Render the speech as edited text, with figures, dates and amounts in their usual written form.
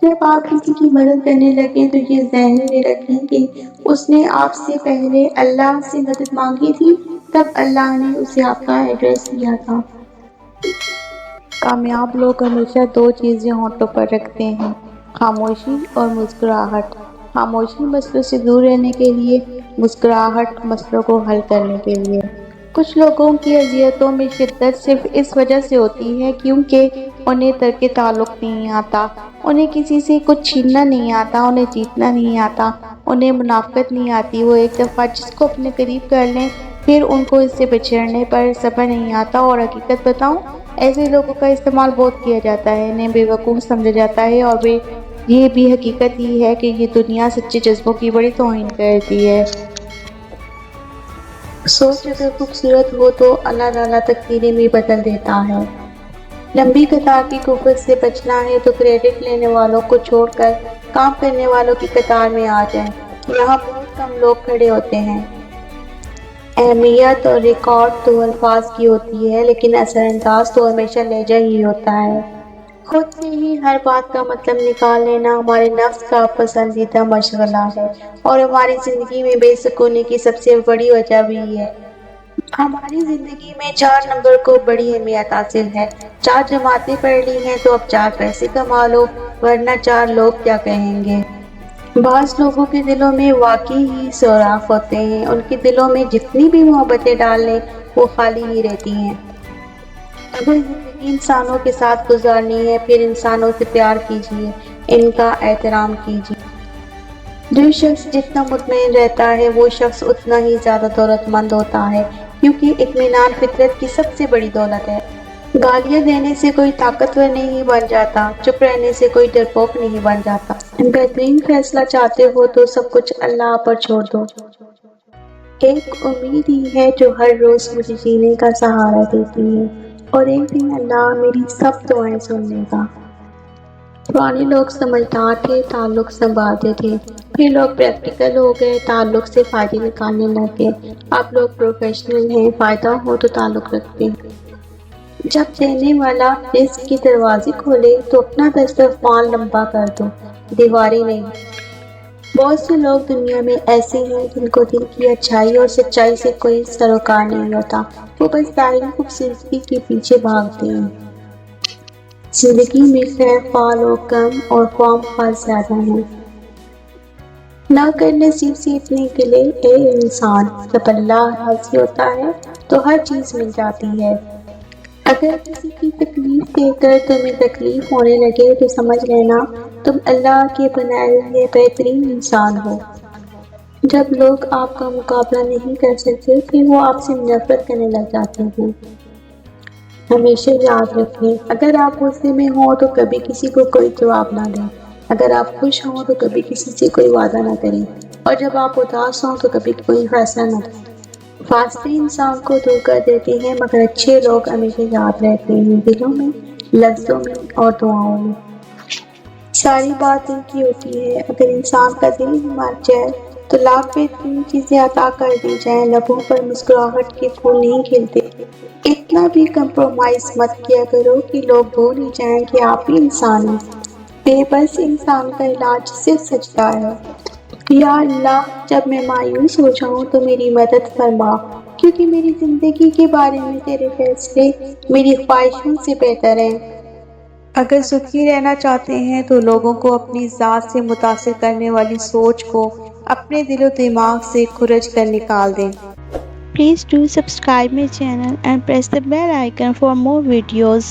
جب آپ کسی کی مدد کرنے لگیں تو یہ ذہن میں رکھیں کہ اس نے آپ سے پہلے اللہ سے مدد مانگی تھی، تب اللہ نے اسے آپ کا ایڈریس دیا تھا۔ کامیاب لوگ ہمیشہ دو چیزیں ہونٹوں پر رکھتے ہیں، خاموشی اور مسکراہٹ۔ خاموشی مسئلوں سے دور رہنے کے لیے، مسکراہٹ مسئلوں کو حل کرنے کے لیے۔ کچھ لوگوں کی اذیتوں میں شدت صرف اس وجہ سے ہوتی ہے کیونکہ انہیں ترک تعلق نہیں آتا، انہیں کسی سے کچھ چھیننا نہیں آتا، انہیں جیتنا نہیں آتا، انہیں منافقت نہیں آتی۔ وہ ایک دفعہ جس کو اپنے قریب کر لیں پھر ان کو اس سے بچھڑنے پر صبر نہیں آتا۔ اور حقیقت بتاؤں، ایسے لوگوں کا استعمال بہت کیا جاتا ہے، انہیں بے وقوف سمجھا جاتا ہے، اور یہ بھی حقیقت ہی ہے کہ یہ دنیا سچے جذبوں کی بڑی توہین کرتی ہے۔ سوچ اگر خوبصورت ہو تو اللہ تعالیٰ تقدیریں بھی بدل دیتا ہے۔ لمبی قطار کی کفر سے بچنا ہے تو کریڈٹ لینے والوں کو چھوڑ کر کام کرنے والوں کی قطار میں آ جائیں۔ یہاں بہت کم لوگ کھڑے ہوتے ہیں۔ اہمیت اور ریکارڈ تو الفاظ کی ہوتی ہے، لیکن اثر انداز تو ہمیشہ لہجہ ہی ہوتا ہے۔ خود سے ہی ہر بات کا مطلب نکال لینا ہمارے نفس کا پسندیدہ مشغلہ ہے، اور ہماری زندگی میں بے سکونی کی سب سے بڑی وجہ بھی ہے۔ ہماری زندگی میں 4 نمبر کو بڑی اہمیت حاصل ہے۔ 4 جماعتیں پڑھ لی ہیں تو اب 4 پیسے کما لو، ورنہ 4 لوگ کیا کہیں گے۔ بعض لوگوں کے دلوں میں واقعی ہی سوراخ ہوتے ہیں، ان کے دلوں میں جتنی بھی محبتیں ڈال لیں وہ خالی ہی رہتی ہیں۔ اگر زندگی انسانوں کے ساتھ گزارنی ہے پھر انسانوں سے پیار کیجیے، ان کا احترام کیجیے۔ جو شخص جتنا مطمئن رہتا ہے وہ شخص اتنا ہی زیادہ دولت مند ہوتا ہے، کیونکہ اطمینان فطرت کی سب سے بڑی دولت ہے۔ گالیاں دینے سے کوئی طاقتور نہیں بن جاتا، چپ رہنے سے کوئی ڈرپوک نہیں بن جاتا۔ بہترین فیصلہ چاہتے ہو تو سب کچھ اللہ پر چھوڑ دو۔ ایک امید ہی ہے جو ہر روز مجھے جینے کا سہارا دیتی ہے، اور ایک دن اللہ میری سب دعائیں سن لے گا۔ پرانے لوگ سمجھدار تھے، تعلق سنبھالتے تھے، پھر لوگ پریکٹیکل ہو گئے، تعلق سے فائدے نکالنے لگے۔ اب لوگ پروفیشنل ہیں، فائدہ ہو تو تعلق رکھتے ہیں۔ جب دینے والا رزق کے دروازے کھولے تو اپنا دسترخوان لمبا کر دو، دیواریں نہیں۔ بہت سے لوگ دنیا میں ایسے ہیں جن کو دل کی اچھائی اور سچائی سے کوئی سروکار نہیں ہوتا، وہ بس ظاہری خوبصورتی کے پیچھے بھاگتے ہیں۔ زندگی میں خیر خواہ لوگ کم اور خواہ مخواہ زیادہ ہیں۔ نہ کر نصیب سے اتنے گلے اے انسان، جب اللہ راضی ہوتا ہے تو ہر چیز مل جاتی ہے۔ اگر کسی کی تکلیف دیکھ کر تمہیں تکلیف ہونے لگے تو سمجھ لینا تم اللہ کے بنائے ہوئے بہترین انسان ہو۔ جب لوگ آپ کا مقابلہ نہیں کر سکتے پھر وہ آپ سے نفرت کرنے لگ جاتے ہیں۔ ہمیشہ یاد رکھیں، اگر آپ غصے میں ہوں تو کبھی کسی کو کوئی جواب نہ دیں، اگر آپ خوش ہوں تو کبھی کسی سے کوئی وعدہ نہ کریں، اور جب آپ اداس ہوں تو کبھی کوئی فیصلہ نہ کریں۔ فاسدے انسان کو دھوکہ دیتے ہیں مگر اچھے لوگ ہمیشہ یاد رہتے ہیں، دلوں میں، لفظوں میں اور دعاؤں میں۔ ساری بات دل کی ہوتی ہے، اگر انسان کا دل ہی مر جائے تو لاکھ بہترین چیزیں عطا کر دی جائیں، لبوں پر مسکراہٹ کے پھول نہیں کھلتے۔ اتنا بھی کمپرومائز مت کیا کرو کہ لوگ بھول ہی جائیں کہ آپ بھی انسان ہیں۔ بے بس انسان کا علاج صرف سجدہ ہے۔ یا اللہ، جب میں مایوس ہو جاؤں تو میری مدد فرما، کیونکہ میری زندگی کے بارے میں تیرے فیصلے میری خواہشوں سے بہتر ہیں۔ اگر سکھی رہنا چاہتے ہیں تو لوگوں کو اپنی ذات سے متاثر کرنے والی سوچ کو اپنے دل و دماغ سے کھرچ کر نکال دیں۔ Please do subscribe my channel and press the bell icon for more videos.